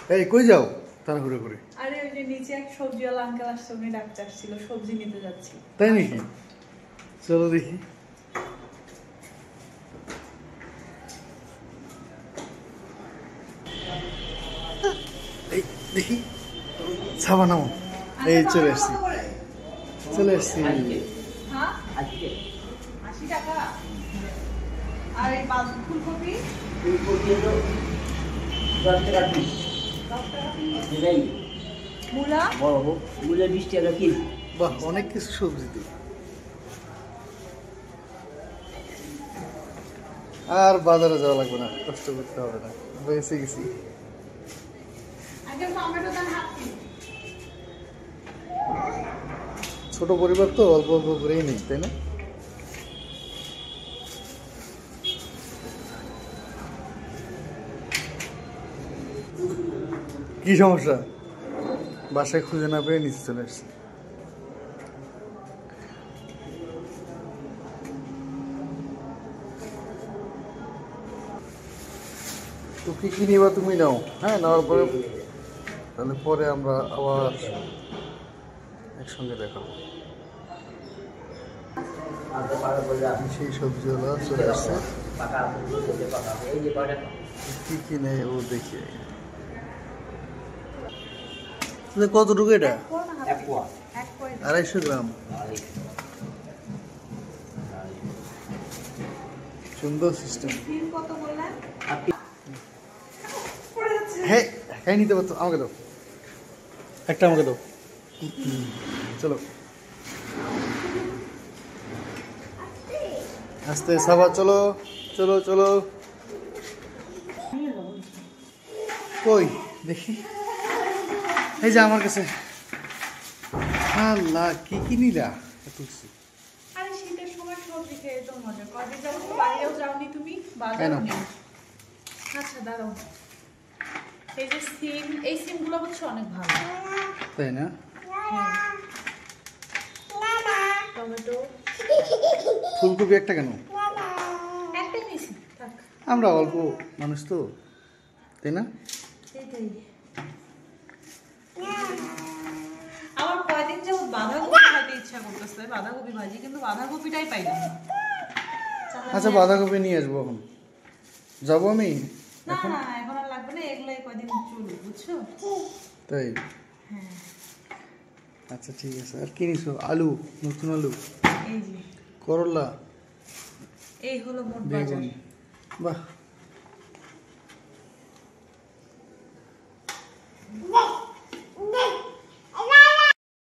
এই কই যাও তাড়াহুড়ো করে? আরে ওই যে নিচে এক সবজিওয়ালা আঙ্কেল আসছে, উনি ডাকতে আসছিল, সবজি নিতে যাচ্ছি। তাই নাকি? চলো দেখি। এই দেখি ছাবা নাও। এই চলে আসছি, চলে আসছি। হ্যাঁ 80 টাকা। আর এই ফুলকপি 10 টাকা পিস। 10 টাকা পিস। এই মূলা মূলা 20 টাকা পিস। বাহ, অনেক কিছু সবজি তো। আর বাজারে যাওয়া লাগবে না, কষ্ট করতে হবে না, বেঁচে গেছি। আগে টমেটো দাম হাফ কেজি। ছোট পরিবার তো, অল্প অল্প করেই নেই, তাই না? কি সমস্যা? বাসায় খুঁজে না পেয়ে নিচে চলে আসছে। তো কি কি নিবা তুমি নাও, হ্যাঁ নেওয়ার পরে তাহলে পরে আমরা আবার একসঙ্গে দেখাবো। সেই সবজিওয়ালা চলে আসছে, কি কি নেয় ও দেখি। কতটুকু এটা? 250 গ্রাম। সুন্দর সিস্টেম। কত বললেন? হ্যাঁ হ্যাঁ, নিতে পারতো, আমাকে দাও একটা, আমাকে দাও। চলো আস্তে সবার, চলো চলো চলো। কই দেখি, এই যে আমার কাছে। আল্লাহ, কি কি নিলা এত কিছু? আরে শীতের সময় সবজি খেয়ে তো মজা। কদিন যাবত বাইরেও যাওনি তুমি, বাজারও নেই। আচ্ছা দাঁড়াও, এই যে সিম, এই সিমগুলো হচ্ছে অনেক ভালো, তাই না? টমেটো ফুলকপি একটা কেন? একটাই নিয়েছি, থাক। আমরা অল্প মানুষ তো, তাই না? এইটাই। আমার কয়দিন যাবত বাঁধাকপি খাইতে ইচ্ছা করতেছে, বাঁধাকপি ভাজি, কিন্তু বাঁধাকপিটাই পাইলাম না। আচ্ছা বাঁধাকপি নিয়ে আসবো, এখন যাবো আমি না না এখন আর লাগবে না, এগুলাই কয়দিন চলবে, বুঝছো? তাই? হ্যাঁ আচ্ছা ঠিক আছে। আর কি নিছো? আলু, নতুন আলু, এই যে করলা, এই হলো মোট বাজার। বেগুন। বাহ,